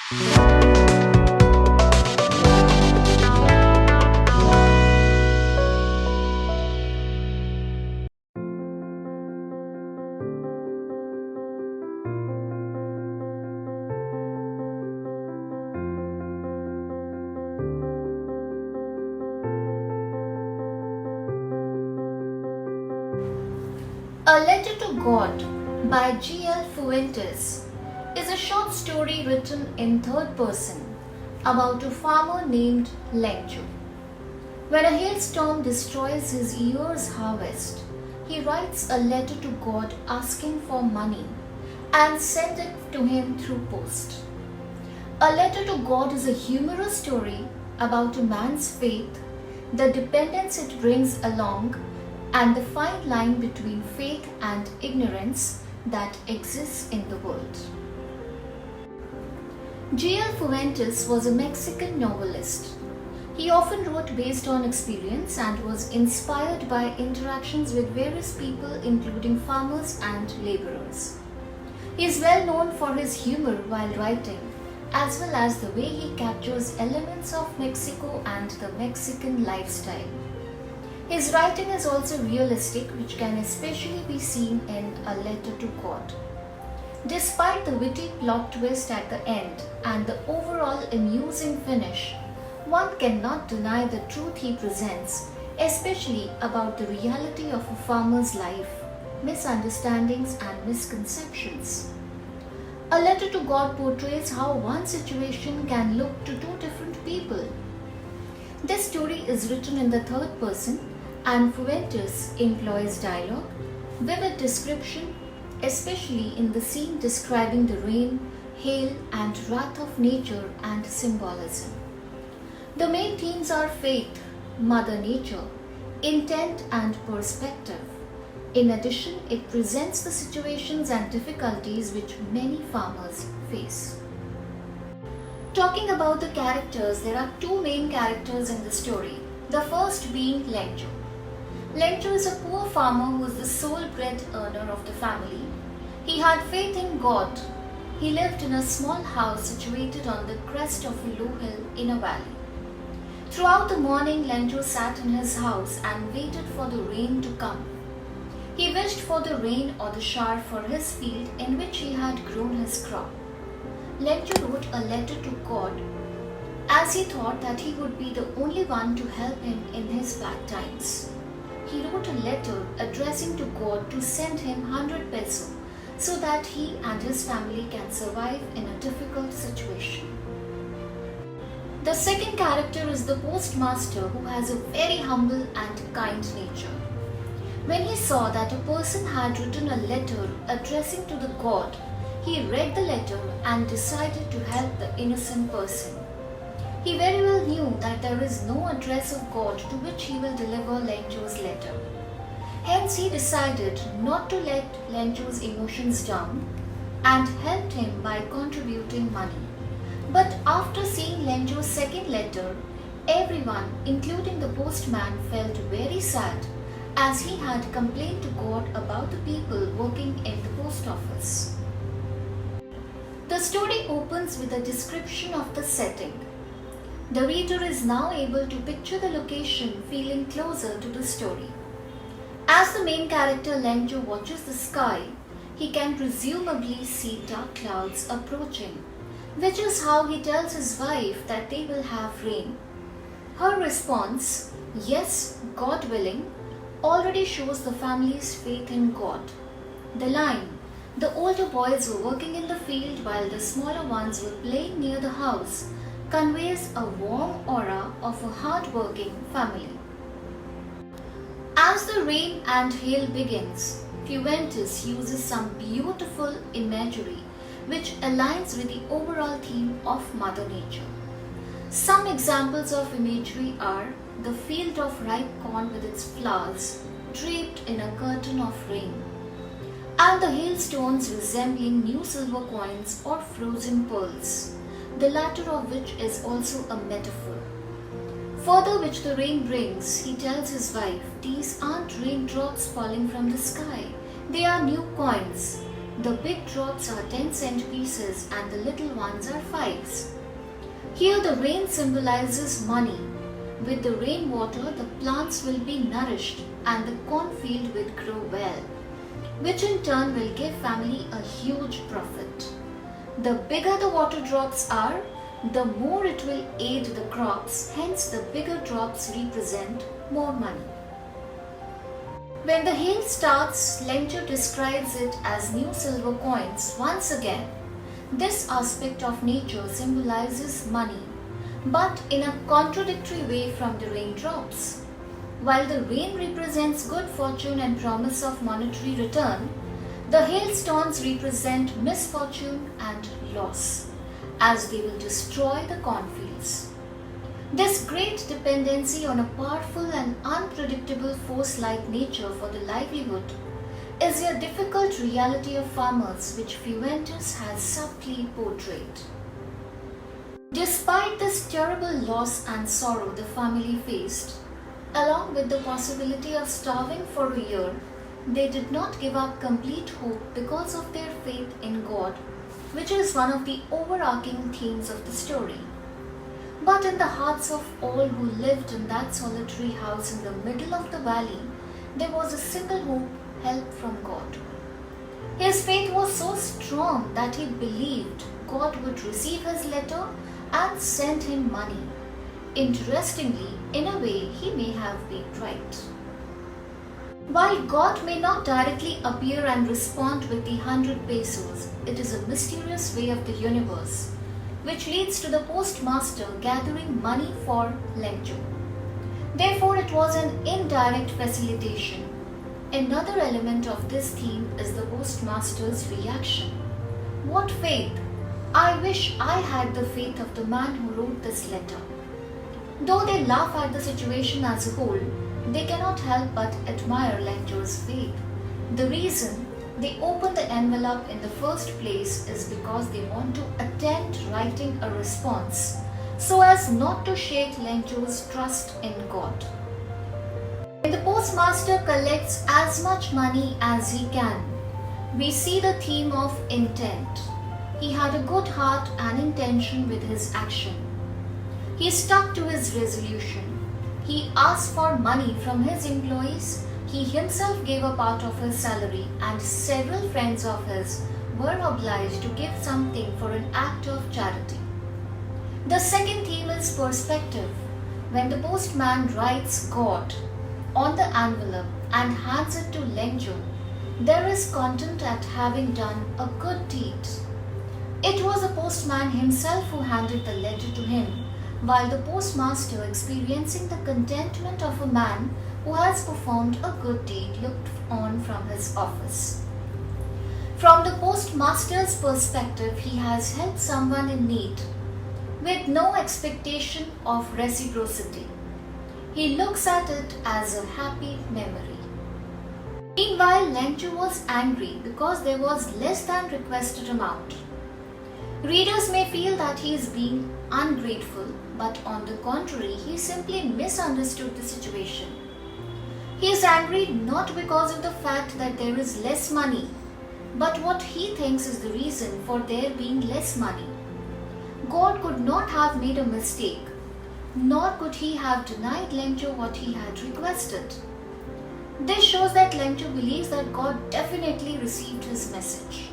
A Letter to God by G.L. Fuentes is a short story written in third person about a farmer named Lenju. When a hailstorm destroys his year's harvest, he writes a letter to God asking for money and sends it to him through post. A Letter to God is a humorous story about a man's faith, the dependence it brings along, and the fine line between faith and ignorance that exists in the world. G.L. Fuentes was a Mexican novelist. He often wrote based on experience and was inspired by interactions with various people, including farmers and laborers. He is well known for his humor while writing, as well as the way he captures elements of Mexico and the Mexican lifestyle. His writing is also realistic, which can especially be seen in A Letter to God. Despite the witty plot twist at the end and the overall amusing finish, one cannot deny the truth he presents, especially about the reality of a farmer's life, misunderstandings and misconceptions. A Letter to God portrays how one situation can look to two different people. This story is written in the third person, and Fuentes employs dialogue, vivid description, especially in the scene describing the rain, hail, and wrath of nature and symbolism. The main themes are faith, Mother Nature, intent, and perspective. In addition, it presents the situations and difficulties which many farmers face. Talking about the characters, there are two main characters in the story, the first being Lenju. Lenju is a poor farmer who is the sole bread earner of the family. He had faith in God. He lived in a small house situated on the crest of a low hill in a valley. Throughout the morning, Lenju sat in his house and waited for the rain to come. He wished for the rain or the shower for his field in which he had grown his crop. Lenju wrote a letter to God as he thought that he would be the only one to help him in his bad times. He wrote a letter addressing to God to send him 100 pesos so that he and his family can survive in a difficult situation. The second character is the postmaster, who has a very humble and kind nature. When he saw that a person had written a letter addressing to the God, he read the letter and decided to help the innocent person. He very well knew that there is no address of God to which he will deliver Lenju's letter. Hence he decided not to let Lenju's emotions down and helped him by contributing money. But after seeing Lenju's second letter, everyone, including the postman, felt very sad as he had complained to God about the people working in the post office. The story opens with a description of the setting. The reader is now able to picture the location, feeling closer to the story. As the main character Lenju watches the sky, he can presumably see dark clouds approaching, which is how he tells his wife that they will have rain. Her response, "Yes, God willing," already shows the family's faith in God. The line, "The older boys were working in the field while the smaller ones were playing near the house," conveys a warm aura of a hard-working family. As the rain and hail begins, Fuentes uses some beautiful imagery which aligns with the overall theme of Mother Nature. Some examples of imagery are the field of ripe corn with its flowers draped in a curtain of rain, and the hailstones resembling new silver coins or frozen pearls, the latter of which is also a metaphor. Further, which the rain brings, he tells his wife, "These aren't raindrops falling from the sky, they are new coins, The big drops are 10-cent pieces and the little ones are 5s. Here the rain symbolizes money. With the rainwater, the plants will be nourished and the cornfield will grow well, which in turn will give family a huge profit. The bigger the water drops are, the more it will aid the crops, hence the bigger drops represent more money. When the hail starts, Lencho describes it as new silver coins once again. This aspect of nature symbolizes money, but in a contradictory way from the raindrops. While the rain represents good fortune and promise of monetary return, the hailstones represent misfortune and loss, as they will destroy the cornfields. This great dependency on a powerful and unpredictable force like nature for the livelihood is a difficult reality of farmers which Fuentes has subtly portrayed. Despite this terrible loss and sorrow the family faced, along with the possibility of starving for a year, they did not give up complete hope because of their faith in God, which is one of the overarching themes of the story. But in the hearts of all who lived in that solitary house in the middle of the valley, there was a single hope: help from God. His faith was so strong that he believed God would receive his letter and send him money. Interestingly, in a way, he may have been right. While God may not directly appear and respond with the 100 pesos, it is a mysterious way of the universe, which leads to the postmaster gathering money for Lencho. Therefore, it was an indirect facilitation. Another element of this theme is the postmaster's reaction. What faith! I wish I had the faith of the man who wrote this letter. Though they laugh at the situation as a whole, they cannot help but admire Lencho's faith. The reason they open the envelope in the first place is because they want to attempt writing a response so as not to shake Lencho's trust in God. When the postmaster collects as much money as he can, we see the theme of intent. He had a good heart and intention with his action. He stuck to his resolution. He asked for money from his employees. He himself gave a part of his salary, and several friends of his were obliged to give something for an act of charity. The second theme is perspective. When the postman writes God on the envelope and hands it to Lencho, there is content at having done a good deed. It was the postman himself who handed the letter to him, while the postmaster, experiencing the contentment of a man who has performed a good deed, looked on from his office. From the postmaster's perspective, he has helped someone in need with no expectation of reciprocity. He looks at it as a happy memory. Meanwhile, Lencho was angry because there was less than requested amount. Readers may feel that he is being ungrateful, but on the contrary, he simply misunderstood the situation. He is angry not because of the fact that there is less money, but what he thinks is the reason for there being less money. God could not have made a mistake, nor could he have denied Lencho what he had requested. This shows that Lencho believes that God definitely received his message.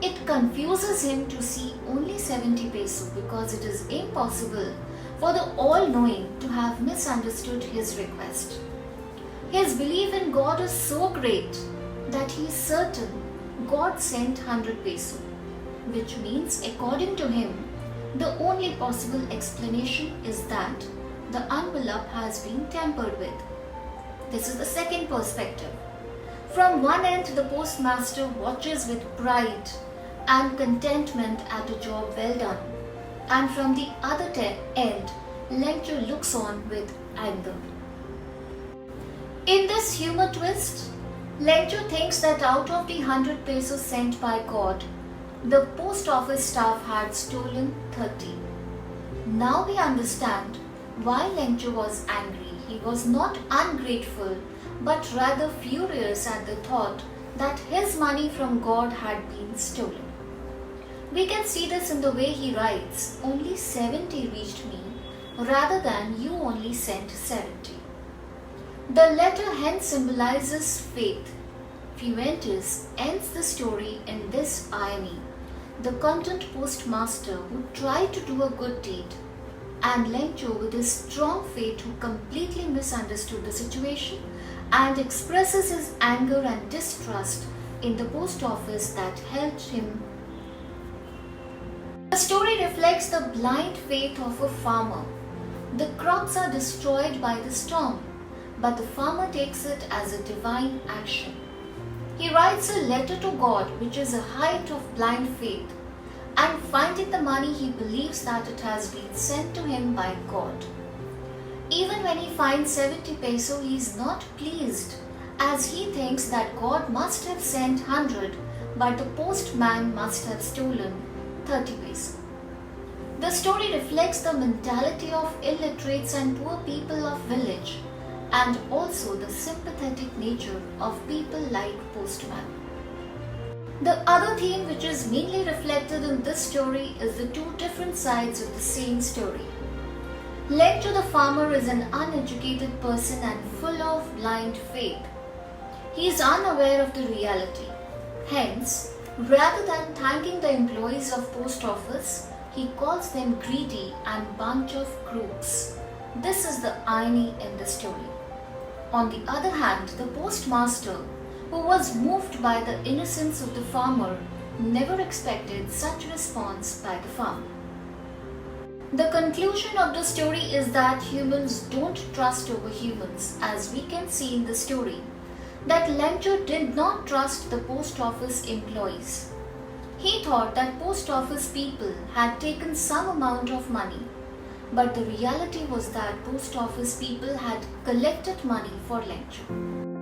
It confuses him to see only 70 peso because it is impossible for the all-knowing to have misunderstood his request. His belief in God is so great that he is certain God sent 100 peso, which means according to him, the only possible explanation is that the envelope has been tampered with. This is the second perspective. From one end, the postmaster watches with pride and contentment at a job well done, and from the other end, Lencho looks on with anger. In this humor twist, Lencho thinks that out of the 100 pesos sent by God, the post office staff had stolen 30. Now we understand why Lencho was angry. He was not ungrateful, but rather furious at the thought that his money from God had been stolen. We can see this in the way he writes, "Only 70 reached me, rather than you only sent 70. The letter hence symbolizes faith. Fuentes ends the story in this irony: the content postmaster who tried to do a good deed, and Lencho with his strong faith who completely misunderstood the situation and expresses his anger and distrust in the post office that helped him. The story reflects the blind faith of a farmer. The crops are destroyed by the storm, but the farmer takes it as a divine action. He writes a letter to God, which is a height of blind faith, and finding the money he believes that it has been sent to him by God. Even when he finds 70 peso, he is not pleased, as he thinks that God must have sent 100, but the postman must have stolen 30 peso. The story reflects the mentality of illiterates and poor people of village, and also the sympathetic nature of people like postman. The other theme which is mainly reflected in this story is the two different sides of the same story. Lencho the farmer is an uneducated person and full of blind faith. He is unaware of the reality. Hence, rather than thanking the employees of post office, he calls them greedy and bunch of crooks. This is the irony in the story. On the other hand, the postmaster, who was moved by the innocence of the farmer, never expected such response by the farmer. The conclusion of the story is that humans don't trust over humans, as we can see in the story, that Lencho did not trust the post office employees. He thought that post office people had taken some amount of money, but the reality was that post office people had collected money for Lencho.